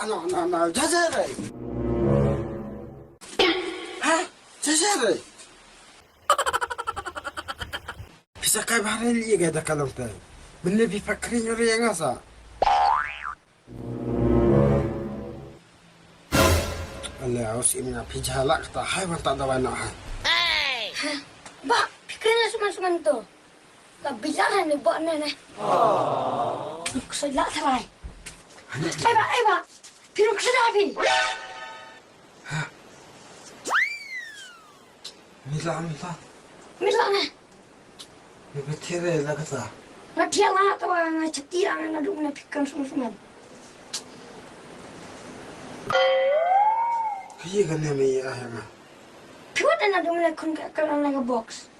Ano, jajare. Ha? Jajare. Bisa kayak bahari liya gada kalau tay. Bener bifakrin yuri yang asa. Allah aus imna pijalak ta hai mata dawana hai. Ba, pikirin suman-suman to. Kabilaran ni buat na. Kusala taray. Eba. Pinong kasalabi. Mila. Mila na. Bebetere lagata. Nagtiya nga ito nga chatira nga na doon na pikan suman-suman. Kaya ganyan may ahema. Piwat na doon na kung kakalang nga box.